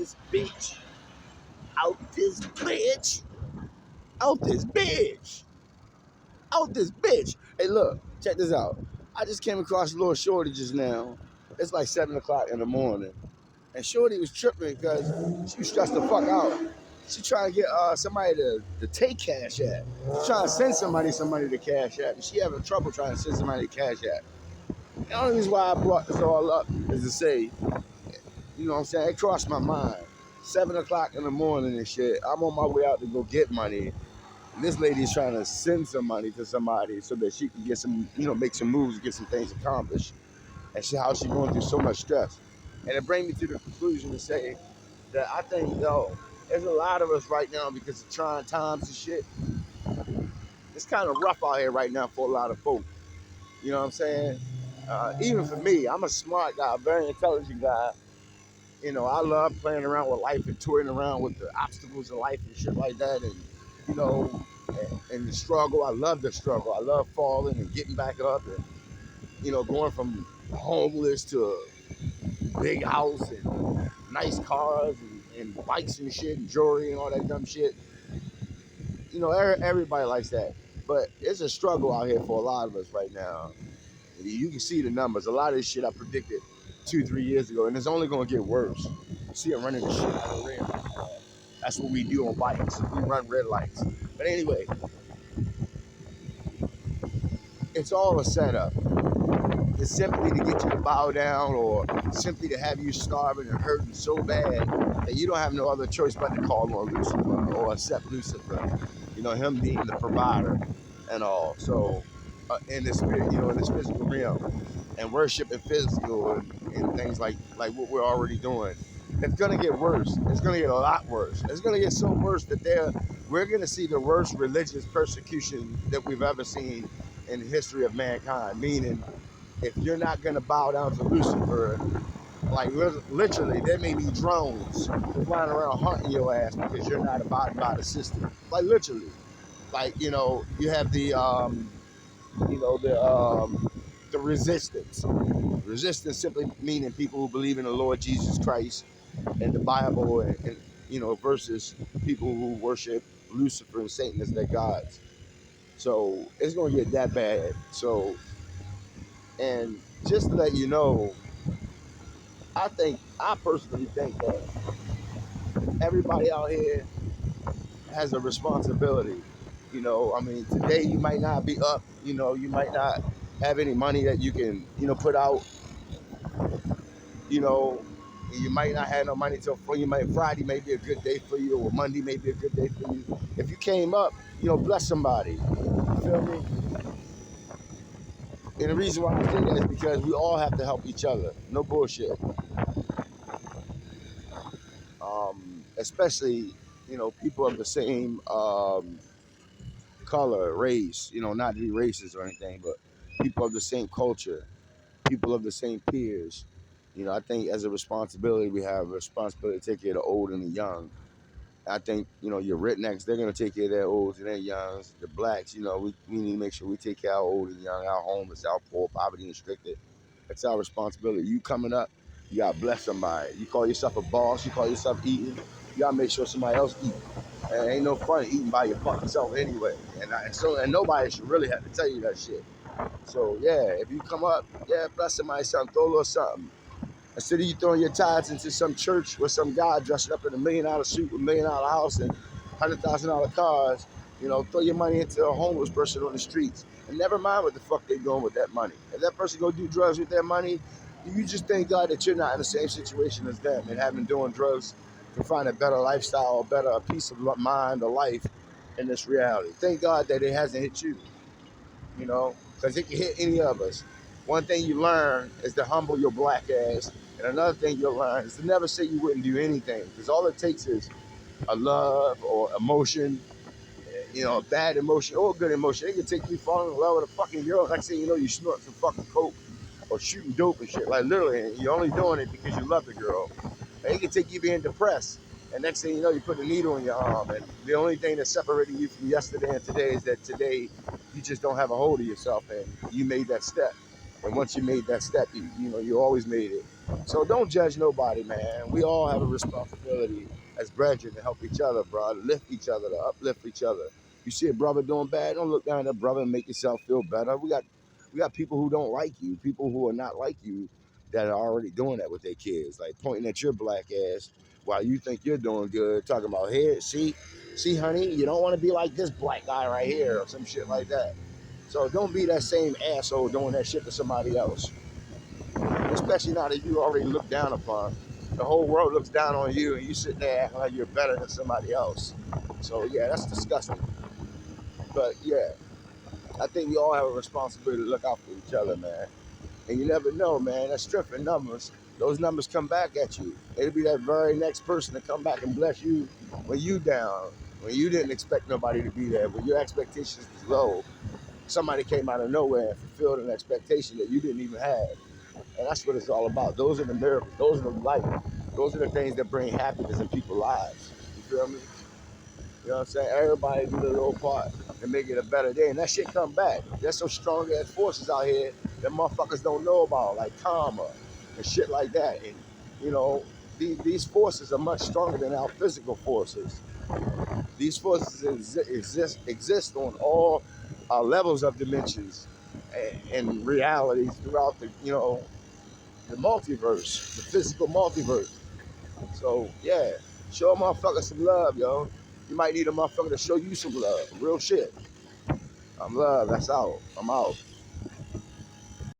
this bitch. Out this bitch. Out this bitch. Out this bitch. Hey, look, check this out. I just came across a little shorty just now. It's like 7 o'clock in the morning. And shorty was tripping because she was stressed the fuck out. She trying to get somebody to take Cash App. She trying to send somebody to Cash App. And she having trouble trying to send somebody to Cash App. The only reason why I brought this all up is to say, you know what I'm saying? It crossed my mind. 7 o'clock in the morning and shit. I'm on my way out to go get money. And this lady's trying to send some money to somebody so that she can get some, make some moves, get some things accomplished. And see how she's going through so much stress. And it brings me to the conclusion to say that I think, there's a lot of us right now because of trying times and shit. It's kind of rough out here right now for a lot of folk. You know what I'm saying? Even for me, I'm a smart guy, a very intelligent guy. I love playing around with life and touring around with the obstacles of life and shit like that. And, and the struggle. I love the struggle. I love falling and getting back up and, going from homeless to a big house and nice cars and bikes and shit and jewelry and all that dumb shit. Everybody likes that. But it's a struggle out here for a lot of us right now. You can see the numbers. A lot of this shit I predicted 2-3 years ago, and it's only going to get worse. You see it running the shit out of red. That's what we do on bikes. We run red lights. But anyway, it's all a setup. It's simply to get you to bow down or simply to have you starving and hurting so bad that you don't have no other choice but to call on Lucifer or accept Lucifer. Him being the provider and all. So in this physical realm and worship and physical and things like what we're already doing. It's gonna get worse. It's gonna get a lot worse. It's gonna get so worse that we're gonna see the worst religious persecution that we've ever seen in the history of mankind. Meaning, if you're not gonna bow down to Lucifer, like literally, there may be drones flying around hunting your ass because you're not abiding by the system. Like literally, you have the resistance. Resistance simply meaning people who believe in the Lord Jesus Christ and the Bible, and versus people who worship Lucifer and Satan as their gods. So it's gonna get that bad. So, and just to let you know, I personally think that everybody out here has a responsibility. Today you might not be up. You might not have any money that you can, put out. You might not have no money till Friday may be a good day for you, or Monday may be a good day for you. If you came up, bless somebody. You feel me? And the reason why I say that is because we all have to help each other. No bullshit. Especially, people of the same color, race. Not to be racist or anything, but people of the same culture, people of the same peers. I think as a responsibility, we have a responsibility to take care of the old and the young. I think, your rednecks, they're going to take care of their olds and their youngs. The blacks, we need to make sure we take care of our old and young, our homeless, our poor, poverty restricted. It's our responsibility. You coming up, you got to bless somebody. You call yourself a boss, you call yourself eating, you got to make sure somebody else eats. And ain't no fun eating by your fucking self anyway. And nobody should really have to tell you that shit. So, yeah, if you come up, bless somebody something, throw a little something. Instead of you throwing your tithes into some church with some guy dressed up in $1 million suit with $1 million house and $100,000 cars, throw your money into a homeless person on the streets. And never mind what the fuck they doing with that money. If that person go do drugs with their money, you just thank God that you're not in the same situation as them and having doing drugs to find a better lifestyle, a peace of mind or life in this reality. Thank God that it hasn't hit you, because it can hit any of us. One thing you learn is to humble your black ass. And another thing you'll learn is to never say you wouldn't do anything. Because all it takes is a love or emotion, a bad emotion or a good emotion. It can take you falling in love with a fucking girl. Next thing you know, you snort some fucking coke or shooting dope and shit. Like literally, you're only doing it because you love the girl. And it can take you being depressed. And next thing you know, you put a needle in your arm. And the only thing that's separating you from yesterday and today is that today you just don't have a hold of yourself and you made that step. And once you made that step, you know, you always made it. So don't judge nobody, man. We all have a responsibility as brethren to help each other, bro. To lift each other, to uplift each other. You see a brother doing bad, don't look down at that brother and make yourself feel better. We got people who don't like you, people who are not like you, that are already doing that with their kids, like pointing at your black ass while you think you're doing good, talking about, here, see, honey, you don't want to be like this black guy right here, or some shit like that. So don't be that same asshole doing that shit to somebody else, especially now that you already looked down upon. The whole world looks down on you, and you sit there acting like you're better than somebody else. So yeah, that's disgusting. But yeah, I think we all have a responsibility to look out for each other, man. And you never know, man. That strength in numbers. Those numbers come back at you. It'll be that very next person to come back and bless you when you down, when you didn't expect nobody to be there, when your expectations was low. Somebody came out of nowhere and fulfilled an expectation that you didn't even have. And that's what it's all about. Those are the miracles. Those are the light. Those are the things that bring happiness in people's lives. You feel me? You know what I'm saying? Everybody do their little part and make it a better day. And that shit come back. There's some strong ass forces out here that motherfuckers don't know about, like karma and shit like that. And, you know, these forces are much stronger than our physical forces. These forces exist on all levels of dimensions and realities throughout the, you know, the multiverse, the physical multiverse. So yeah, show a motherfucker some love, yo. You might need a motherfucker to show you some love. Real shit. I'm love. That's out. I'm out.